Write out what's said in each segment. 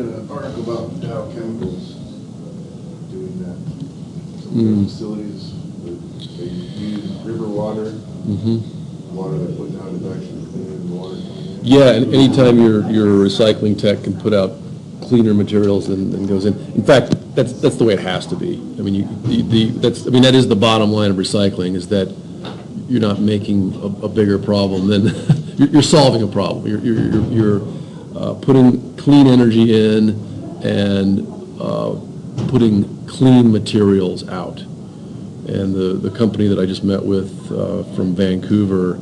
an article about Dow Chemicals doing that. Some of their facilities, they use river water. Water they're putting out is actually cleaner than the water coming in. Yeah, and anytime your recycling tech can put out cleaner materials than goes in. In fact, that's the way it has to be. I mean, that is the bottom line of recycling, is that you're not making a bigger problem than you're solving a problem. You're putting clean energy in and putting clean materials out. And the company that I just met with from Vancouver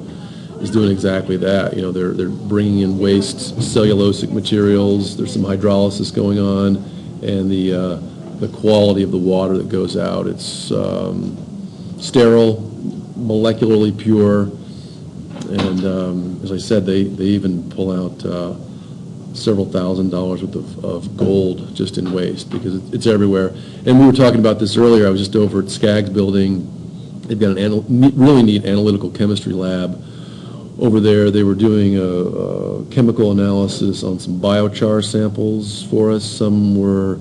is doing exactly that. You know, they're bringing in waste cellulosic materials. There's some hydrolysis going on, and the quality of the water that goes out, it's sterile, molecularly pure, and as I said, they even pull out several $1,000s worth of gold just in waste, because it's everywhere. And we were talking about this earlier. I was just over at Skaggs building. They've got a really neat analytical chemistry lab over there. They were doing a chemical analysis on some biochar samples for us. They were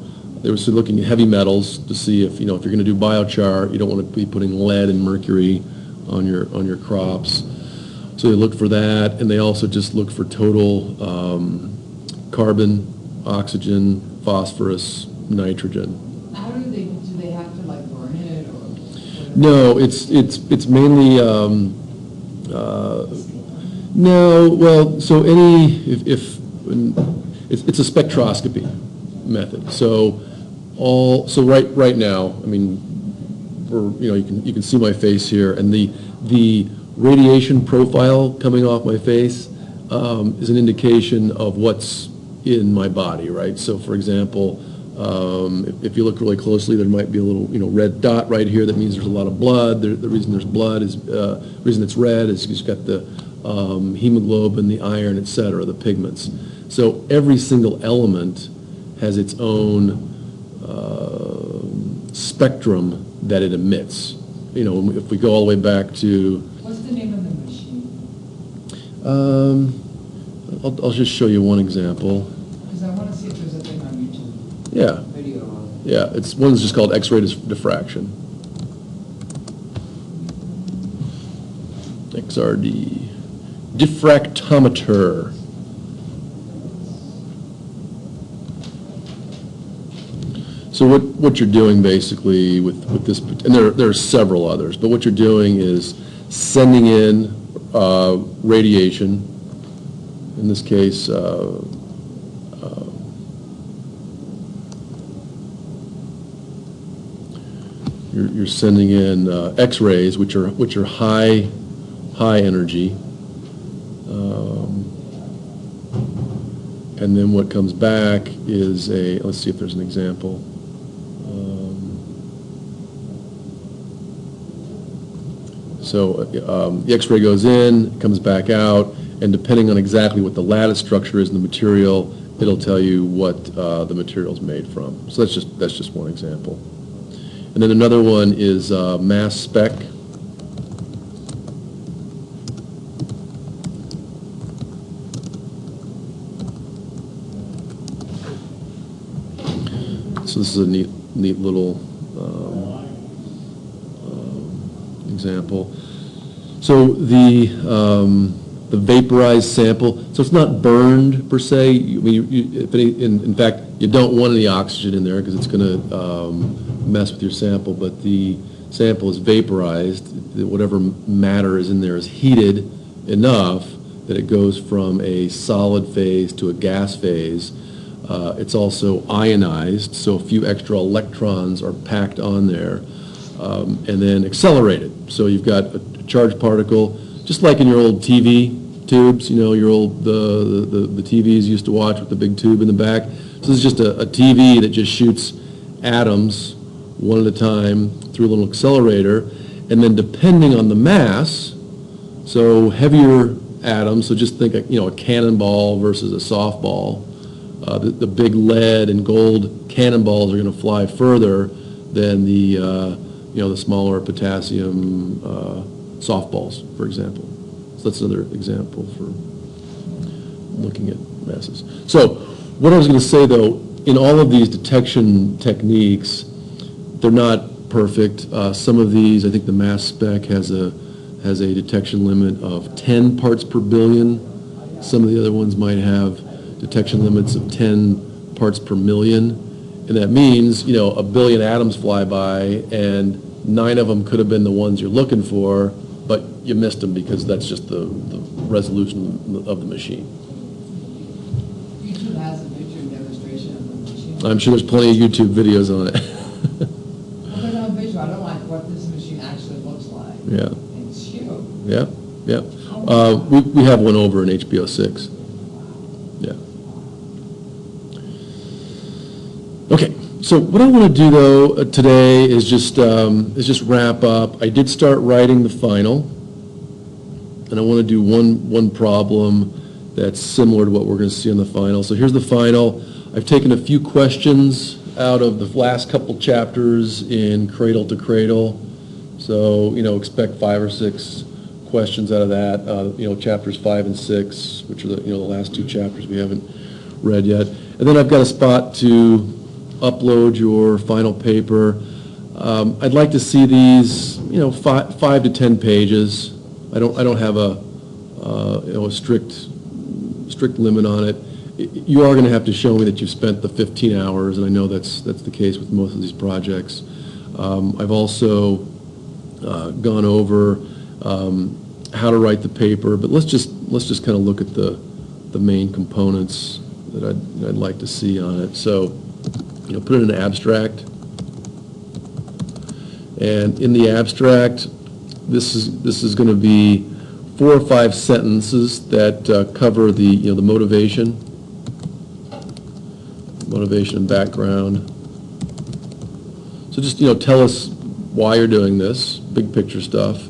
looking at heavy metals to see if you're going to do biochar, you don't want to be putting lead and mercury on your crops. So they looked for that, and they also just looked for total carbon, oxygen, phosphorus, nitrogen. How do they have to burn it or? No, it's mainly no. Well, so it's a spectroscopy method. So right now, I mean, you can see my face here, and the radiation profile coming off my face is an indication of what's in my body, right? So, for example, if you look really closely, there might be a little, red dot right here. That means there's a lot of blood. The reason there's blood is the reason it's red is you've got the hemoglobin, the iron, etc., the pigments. So every single element has its own spectrum that it emits. If we go all the way back to. What's the name of the machine? I'll just show you one example. Because I want to see if there's a thing on YouTube. Yeah. Video on it. Yeah, one's just called X-ray diffraction. XRD. Diffractometer. So what you're doing basically with this, and there are several others, but what you're doing is sending in radiation. In this case, you're sending in X-rays, which are high energy, and then what comes back is let's see if there's an example. So the X-ray goes in, comes back out, and depending on exactly what the lattice structure is in the material, it'll tell you what the material's made from. So that's just one example. And then another one is mass spec. So this is a neat little example. So the vaporized sample, so it's not burned per se. In fact, you don't want any oxygen in there because it's going to mess with your sample, but the sample is vaporized. Whatever matter is in there is heated enough that it goes from a solid phase to a gas phase. It's also ionized, so a few extra electrons are packed on there, and then accelerated. So you've got a charged particle, just like in your old TV tubes, your old the TVs you used to watch with the big tube in the back. So this is just a TV that just shoots atoms one at a time through a little accelerator, and then depending on the mass, so heavier atoms, so just think a cannonball versus a softball. The big lead and gold cannonballs are going to fly further than the smaller potassium softballs, for example. So that's another example for looking at masses. So what I was going to say, though, in all of these detection techniques, they're not perfect. Some of these, I think the mass spec has a detection limit of 10 parts per billion. Some of the other ones might have detection limits of 10 parts per million. And that means, a billion atoms fly by and 9 of them could have been the ones you're looking for, but you missed them because that's just the resolution of the machine. YouTube has a picture demonstration of the machine. I'm sure there's plenty of YouTube videos on it. Well, they're not visual. I don't like what this machine actually looks like. Yeah. It's huge. Yeah, yeah. We have one over in HBO 6. Yeah. Okay, so what I want to do though today is just wrap up. I did start writing the final, and I want to do one problem that's similar to what we're going to see on the final. So here's the final. I've taken a few questions out of the last couple chapters in Cradle to Cradle. So, expect 5 or 6 questions out of that. Chapters 5 and 6, which are the last 2 chapters we haven't read yet. And then I've got a spot to upload your final paper. I'd like to see these, 5 to 10 pages. I don't have a strict limit on it. You are going to have to show me that you've spent the 15 hours, and I know that's the case with most of these projects. I've also gone over how to write the paper, but let's just kind of look at the main components that I'd like to see on it. So, put in an abstract, and in the abstract, this is going to be 4 or 5 sentences that cover the motivation and background. So just tell us why you're doing this, big picture stuff,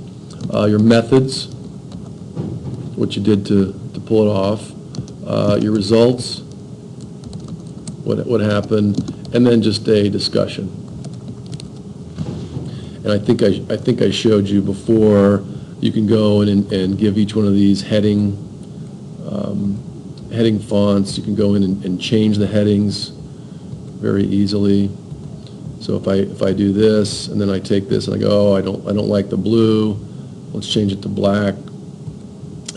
your methods, what you did to pull it off, your results, what happened, and then just a discussion. And I think I showed you before. You can go in and give each one of these heading fonts. You can go in and change the headings very easily. So if I do this and then I take this and I go, oh, I don't like the blue, let's change it to black.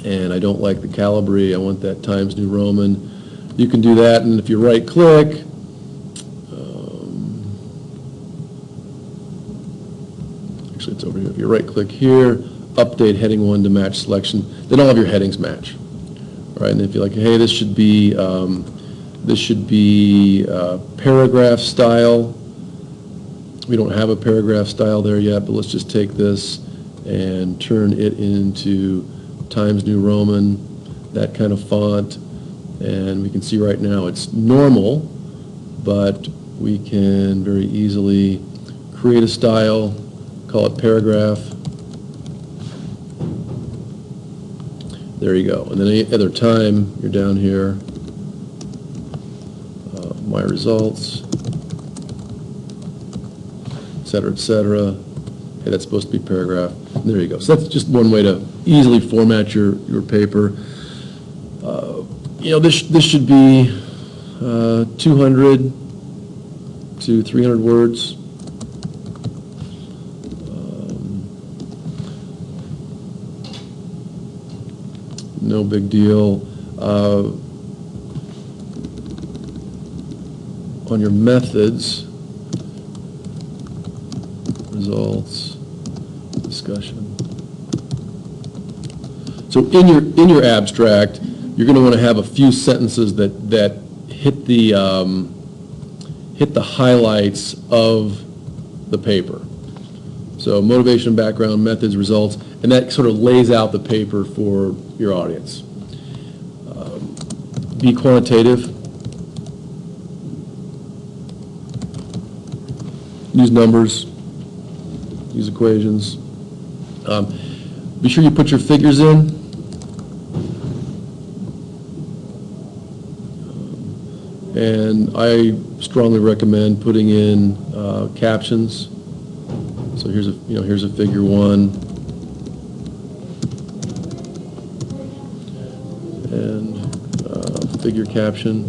And I don't like the Calibri, I want that Times New Roman. You can do that, and if you right click, actually it's over here. If you right click here, update heading 1 to match selection, then all of your headings match. All right, and if you're like, hey, this should be paragraph style. We don't have a paragraph style there yet, but let's just take this and turn it into Times New Roman, that kind of font. And we can see right now it's normal, but we can very easily create a style, call it paragraph. There you go. And then any other time, you're down here, my results, et cetera, et cetera. Hey, that's supposed to be paragraph. And there you go. So that's just one way to easily format your paper. This should be 200 to 300 words. No big deal. On your methods, results, discussion. So in your abstract, you're going to want to have a few sentences that hit the highlights of the paper. So motivation, background, methods, results, and that sort of lays out the paper for your audience. Be quantitative. Use numbers. Use equations. Be sure you put your figures in. And I strongly recommend putting in captions. So here's a figure 1, and figure caption.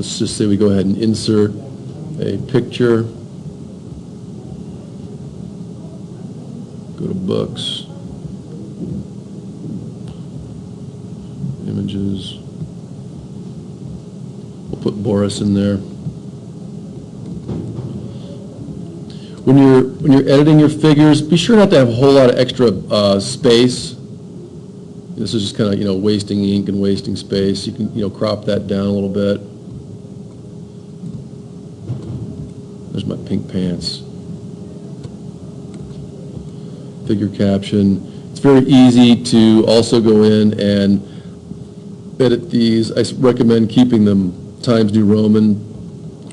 let's just say we go ahead and insert a picture. Go to books, images. We'll put Boris in there. When you're editing your figures, be sure not to have a whole lot of extra space. This is just kind of wasting ink and wasting space. You can crop that down a little bit. There's my pink pants. Figure caption. It's very easy to also go in and edit these. I recommend keeping them Times New Roman.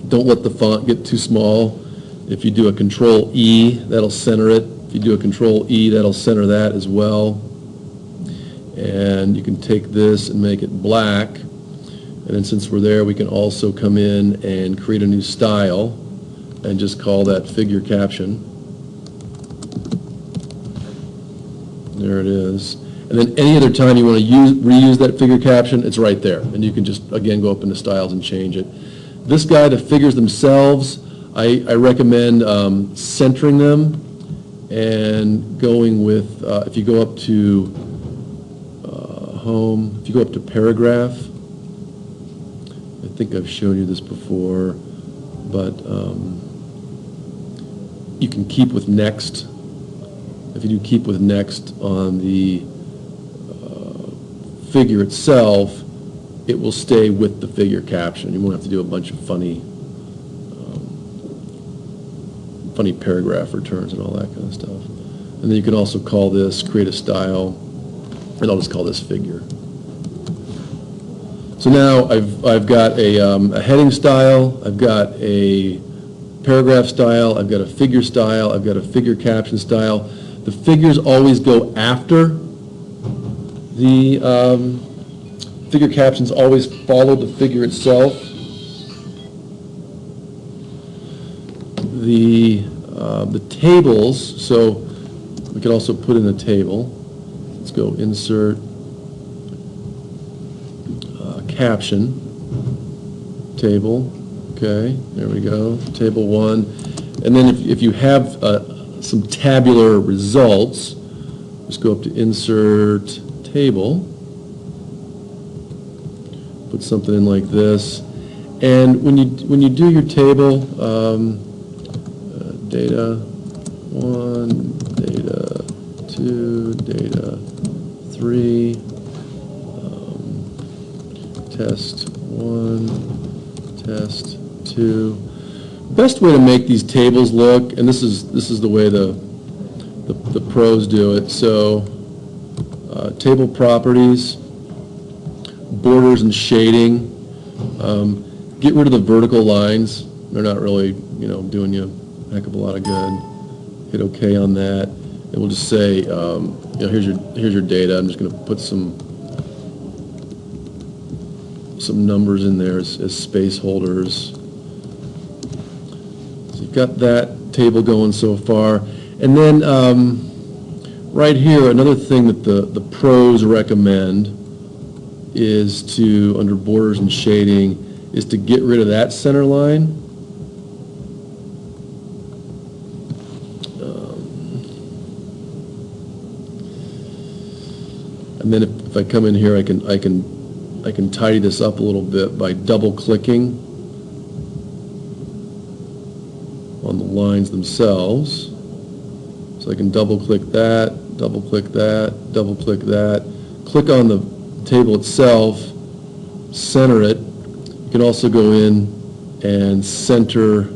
Don't let the font get too small. If you do a Control E, that'll center it. If you do a Control E, that'll center that as well. And you can take this and make it black. And then since we're there, we can also come in and create a new style and just call that figure caption. There it is. And then any other time you want to reuse that figure caption, it's right there. And you can just, again, go up into styles and change it. This guy, the figures themselves, I recommend centering them and going with, if you go up to home, if you go up to paragraph, I think I've shown you this before, but you can keep with next. If you do keep with next on the figure itself, it will stay with the figure caption. You won't have to do a bunch of funny paragraph returns and all that kind of stuff. And then you can also call this, create a style, and I'll just call this figure. So now I've got a heading style, I've got a paragraph style, I've got a figure style, I've got a figure caption style. The figures always go after the figure captions, always follow the figure itself. The tables, so we can also put in a table. Let's go insert caption table. Okay, there we go. Table 1. And then if you have some tabular results, just go up to insert table. Put something in like this. And when you do your table, data 1, data 2, data 3, test 1, test 2. Best way to make these tables look, and this is the way the pros do it. So table properties, borders and shading. Get rid of the vertical lines. They're not really doing you a heck of a lot of good. Hit OK on that, and we'll just say here's your data. I'm just going to put some numbers in there as space holders. So you've got that table going so far. And then right here, another thing that the pros recommend is to, under borders and shading, is to get rid of that center line. And then if I come in here, I can tidy this up a little bit by double-clicking on the lines themselves. So I can double-click that, double-click that, double-click that. Click on the table itself, center it. You can also go in and center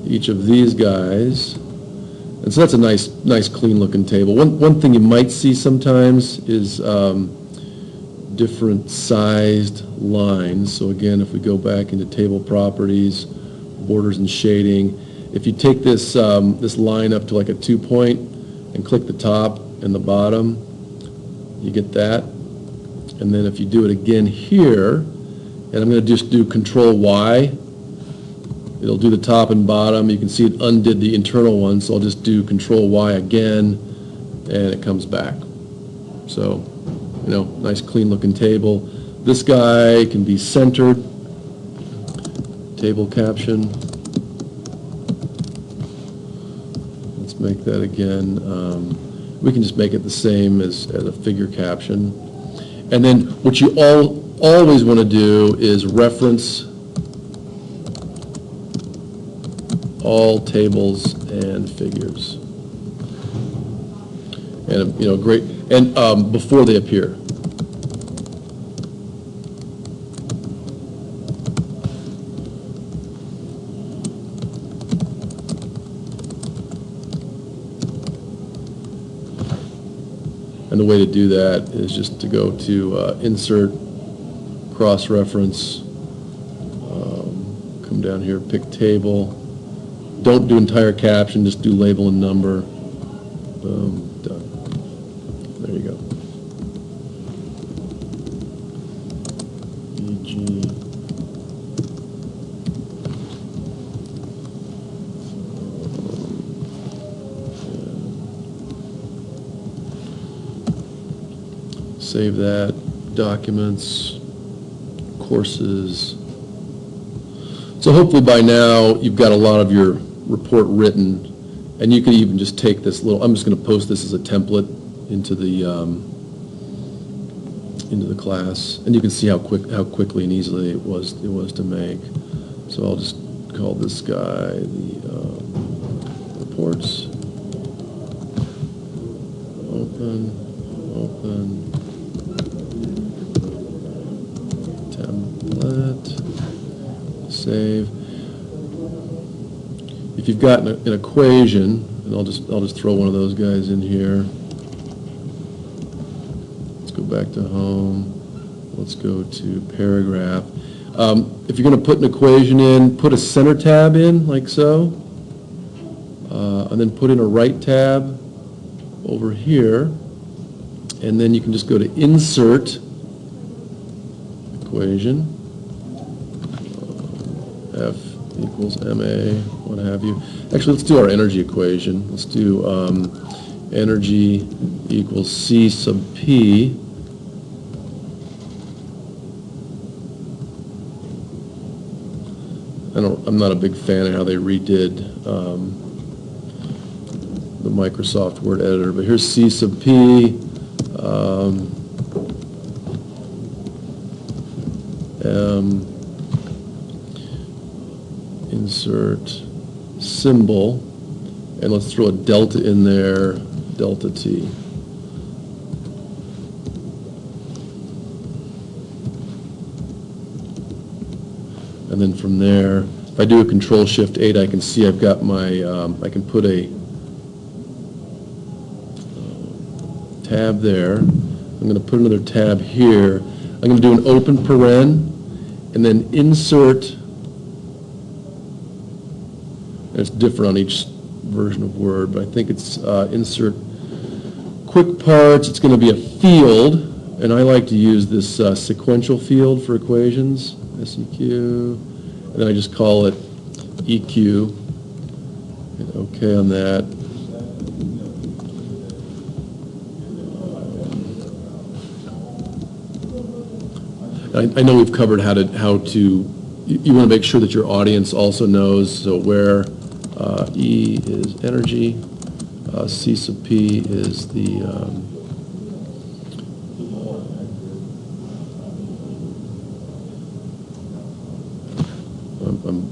each of these guys. And so that's a nice clean-looking table. One thing you might see sometimes is different sized lines. So again, if we go back into table properties, borders and shading, if you take this this line up to like a 2-point and click the top and the bottom, you get that. And then if you do it again here, and I'm going to just do Control Y, it'll do the top and bottom. You can see it undid the internal one, so I'll just do Control Y again, and it comes back. So, nice clean looking table. This guy can be centered. table caption. Let's make that again. We can just make it the same as a figure caption. And then what you always want to do is reference all tables and figures. And great, and before they appear. And the way to do that is just to go to Insert, Cross-Reference, come down here, pick Table. Don't do entire caption, just do label and number. Boom, done. There you go. E.g. Save that. Documents, courses. So hopefully by now you've got a lot of your report written, and you can even just take this little. I'm just going to post this as a template into the class, and you can see how quickly and easily it was to make. So I'll just call this guy the reports. Open. Template. Save. If you've got an equation, and I'll just throw one of those guys in here. Let's go back to home. Let's go to paragraph. If you're going to put an equation in, put a center tab in like so, and then put in a right tab over here, and then you can just go to Insert, Equation, F equals MA, what have you. Actually, let's do our energy equation. Let's do energy equals C sub P. I'm not a big fan of how they redid the Microsoft Word editor, but here's C sub P. Insert symbol, and let's throw a delta in there, delta T. And then from there, if I do a Control-Shift-8, I can see I've got my, I can put a tab there. I'm going to put another tab here. I'm going to do an open paren, and then insert. It's different on each version of Word, but I think it's insert quick parts. It's going to be a field, and I like to use this sequential field for equations, SEQ, and then I just call it EQ. Hit OK on that. I know we've covered how to you want to make sure that your audience also knows, so where E is energy, C sub P is the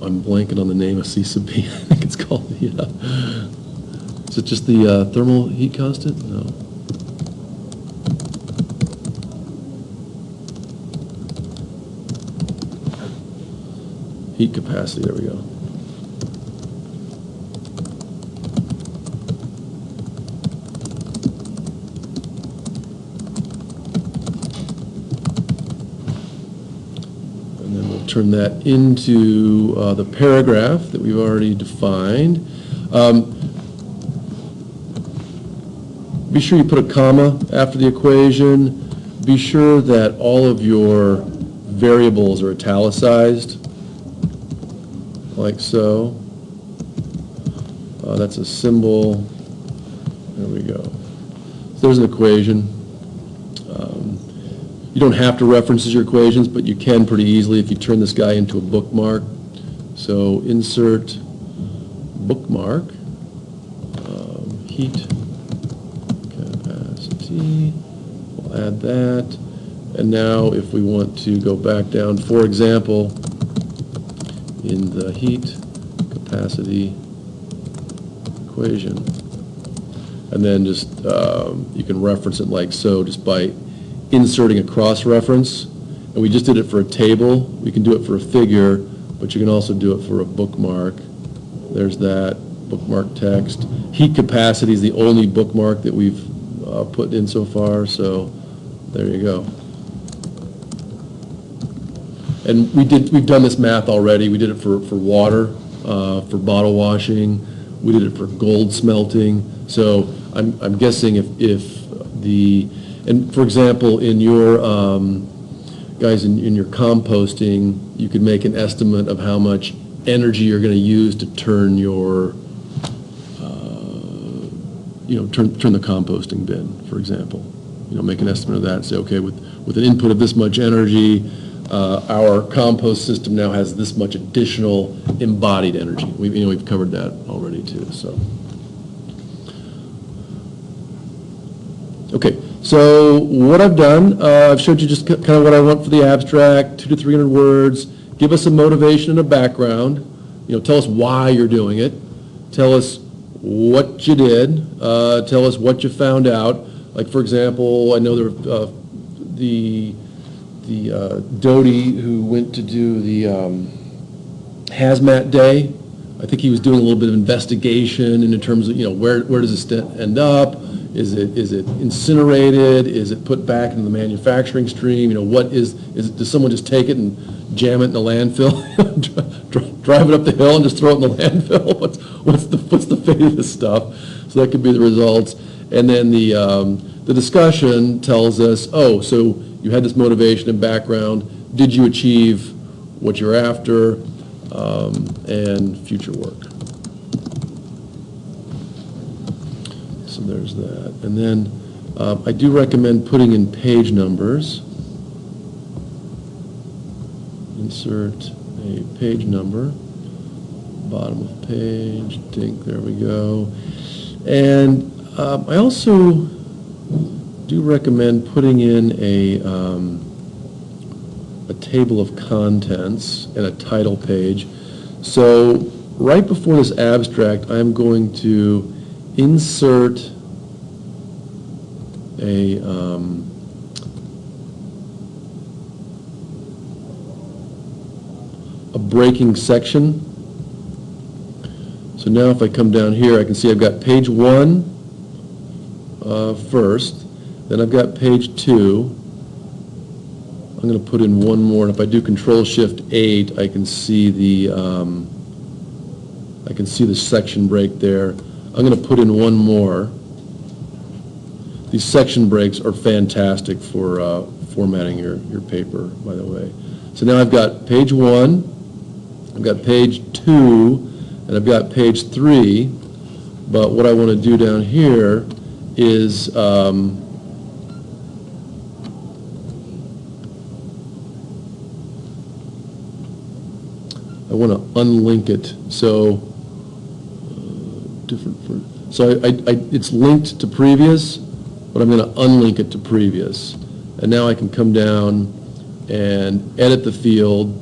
I'm blanking on the name of C sub P. I think it's called the is it just the thermal heat constant? No. Heat capacity, there we go. And then we'll turn that into the paragraph that we've already defined. Be sure you put a comma after the equation. Be sure that all of your variables are italicized, like so. That's a symbol. There we go. So there's an equation. You don't have to reference your equations, but you can pretty easily if you turn this guy into a bookmark. So insert bookmark, heat capacity, we'll add that. And now if we want to go back down, for example, in the heat capacity equation, and then just you can reference it like so just by inserting a cross-reference. And we just did it for a table. We can do it for a figure, but you can also do it for a bookmark. There's that bookmark text. Heat capacity is the only bookmark that we've put in so far, so there you go. And we've done this math already. We did it for water, for bottle washing. We did it for gold smelting. So I'm guessing if the, and for example, in your, guys, in your composting, you could make an estimate of how much energy you're going to use to turn your, turn the composting bin, for example. Make an estimate of that and say, okay, with an input of this much energy, our compost system now has this much additional embodied energy. We've covered that already too. So, okay. So what I've done, I've showed you just kind of what I want for the abstract, 200 to 300 words. Give us a motivation and a background. Tell us why you're doing it. Tell us what you did. Tell us what you found out. Like for example, I know there the Doty who went to do the hazmat day. I think he was doing a little bit of investigation in terms of where does this end up? Is it incinerated? Is it put back into the manufacturing stream? What is it? Does someone just take it and jam it in the landfill, drive it up the hill and just throw it in the landfill? What's the fate of this stuff? So that could be the results. And then the discussion tells us, oh, so you had this motivation and background. Did you achieve what you're after? And future work. So there's that. And then I do recommend putting in page numbers. Insert a page number. Bottom of page, dink, there we go. And I also do recommend putting in a table of contents and a title page. So right before this abstract, I'm going to insert a breaking section. So now if I come down here, I can see I've got page 1 first, then I've got page 2. I'm going to put in one more, and if I do Control-Shift-8, I can see the section break there. I'm going to put in one more. These section breaks are fantastic for formatting your paper, by the way. So now I've got page 1, I've got page 2, and I've got page 3. But what I want to do down here is I want to unlink it. So it's linked to previous, but I'm going to unlink it to previous. And now I can come down and edit the field.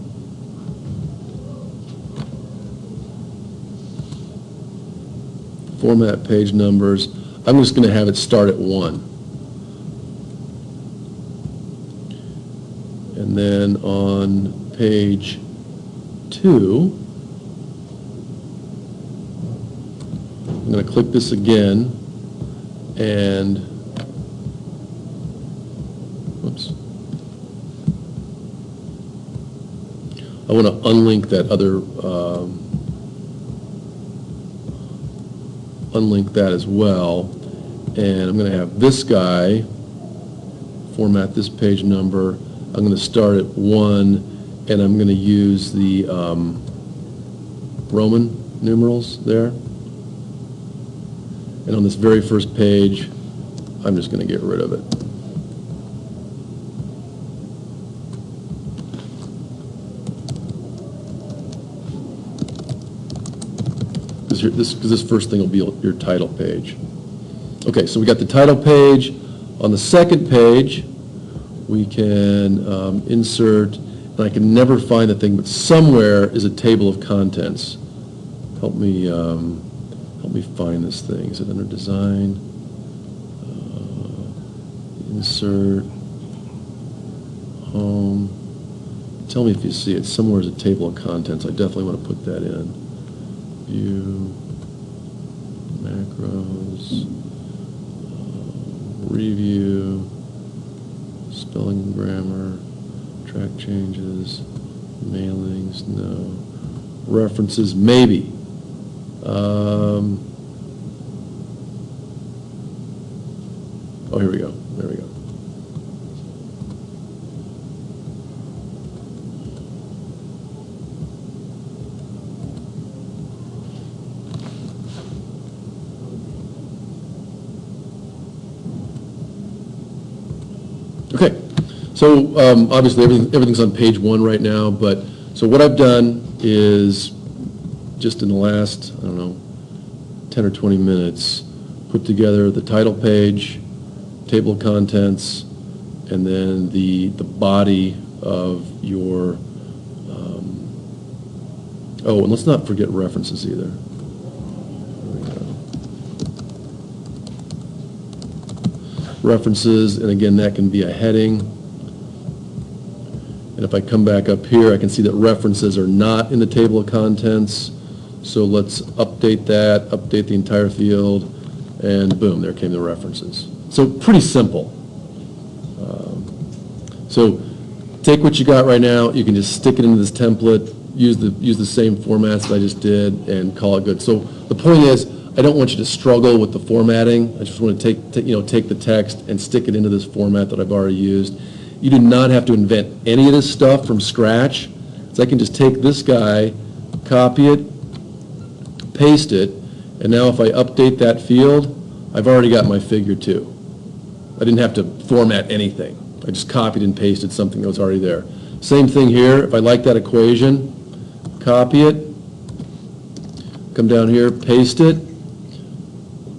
Format page numbers. I'm just going to have it start at 1. And then on page 2, I'm going to click this again, and whoops, I want to unlink that other, unlink that as well, and I'm going to have this guy format this page number. I'm going to start at 1, and I'm going to use the Roman numerals there. And on this very first page, I'm just going to get rid of it. because this first thing will be your title page. Okay, so we got the title page. On the second page, we can insert, and I can never find the thing, but somewhere is a table of contents. Help me find this thing. Is it under design? Insert, home. Tell me if you see it. Somewhere is a table of contents. I definitely want to put that in. View, macros, review, spelling and grammar, track changes, mailings, no. References, maybe. Oh, here we go. There we go. Okay, so obviously everything's on page 1 right now, but so what I've done is just in the last, I don't know, 10 or 20 minutes, put together the title page, table of contents, and then the body of your, oh, and let's not forget references either. References, and again, that can be a heading. And if I come back up here, I can see that references are not in the table of contents. So let's update that, update the entire field, and boom, there came the references. So pretty simple. So take what you got right now, you can just stick it into this template, use the same formats that I just did, and call it good. So the point is, I don't want you to struggle with the formatting. I just want to take the text and stick it into this format that I've already used. You do not have to invent any of this stuff from scratch. So I can just take this guy, copy it, paste it, and now if I update that field, I've already got my figure 2. I didn't have to format anything. I just copied and pasted something that was already there. Same thing here. If I like that equation, copy it, come down here, paste it,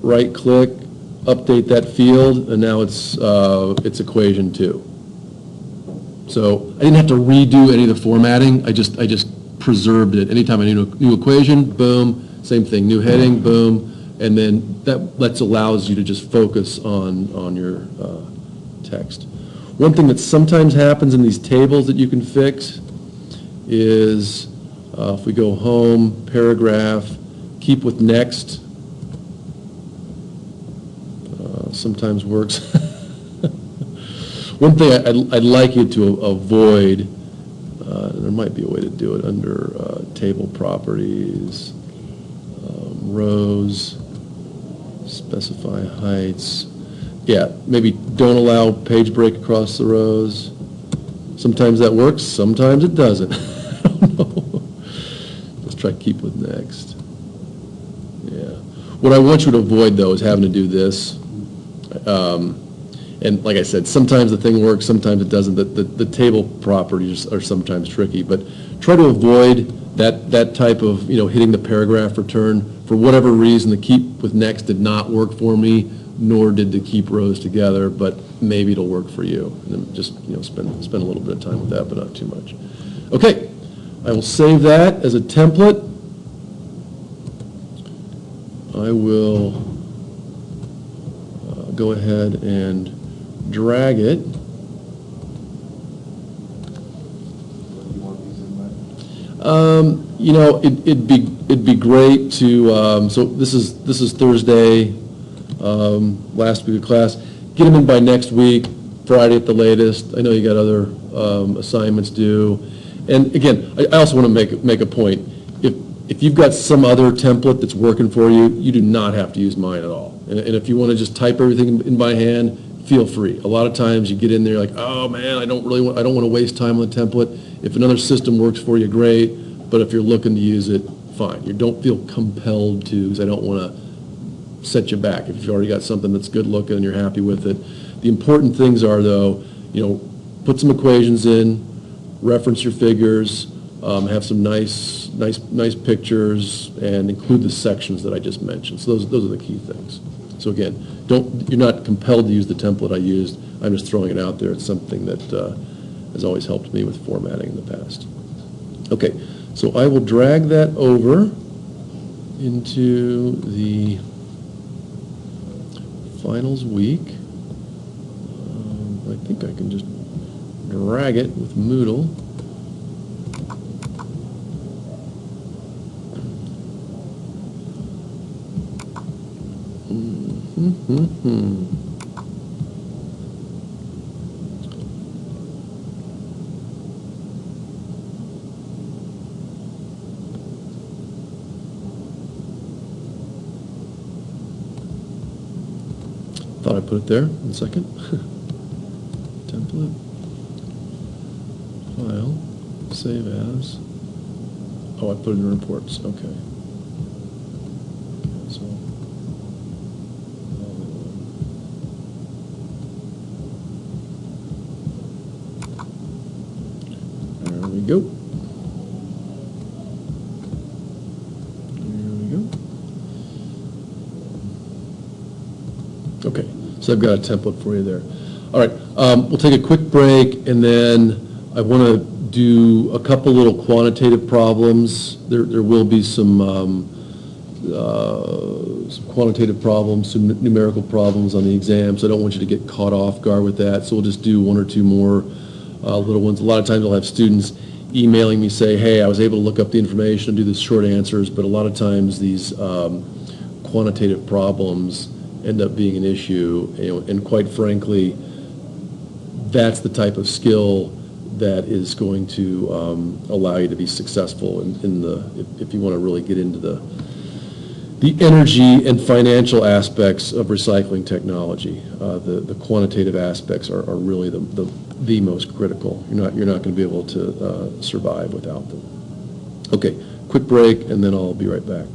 right-click, update that field, and now it's equation 2. So I didn't have to redo any of the formatting. I just preserved it. Anytime I need a new equation, boom, same thing, new heading, boom, and then that allows you to just focus on your text. One thing that sometimes happens in these tables that you can fix is if we go home, paragraph, keep with next, sometimes works. One thing I'd like you to avoid, there might be a way to do it under table properties, rows, specify heights. Yeah, maybe don't allow page break across the rows. Sometimes that works, sometimes it doesn't. I don't know. Let's try keep with next. Yeah. What I want you to avoid, though, is having to do this. And like I said, sometimes the thing works, sometimes it doesn't. The table properties are sometimes tricky, but try to avoid that type of, hitting the paragraph return. For whatever reason, the keep with next did not work for me, nor did the keep rows together, but maybe it'll work for you. And then just, spend a little bit of time with that, but not too much. Okay, I will save that as a template. I will go ahead and drag it. It'd be great to. So this is Thursday, last week of class. Get them in by next week, Friday at the latest. I know you got other assignments due, and again, I also want to make a point. If you've got some other template that's working for you, you do not have to use mine at all. And if you want to just type everything in by hand, feel free. A lot of times you get in there like, oh man, I don't want to waste time on the template. If another system works for you, great. But if you're looking to use it, fine. You don't feel compelled to, because I don't want to set you back. If you've already got something that's good looking and you're happy with it. The important things are, though, put some equations in, reference your figures, have some nice pictures, and include the sections that I just mentioned. So those are the key things. So again, you're not compelled to use the template I used. I'm just throwing it out there. It's something that has always helped me with formatting in the past. Okay, so I will drag that over into the finals week. I think I can just drag it with Moodle. Thought I put it there. 1 second. Template, file, save as. Oh, I put it in reports. Okay. So there we go. There we go. Okay, so I've got a template for you there. All right, we'll take a quick break, and then I want to do a couple little quantitative problems. There will be some quantitative problems, some numerical problems on the exam, so I don't want you to get caught off guard with that. So we'll just do 1 or 2 more little ones. A lot of times I'll have students emailing me, say, hey, I was able to look up the information and do the short answers, but a lot of times these quantitative problems end up being an issue, and quite frankly, that's the type of skill that is going to allow you to be successful if you want to really get into the energy and financial aspects of recycling technology. The quantitative aspects are really the most critical. You're not going to be able to survive without them. Okay, quick break, and then I'll be right back.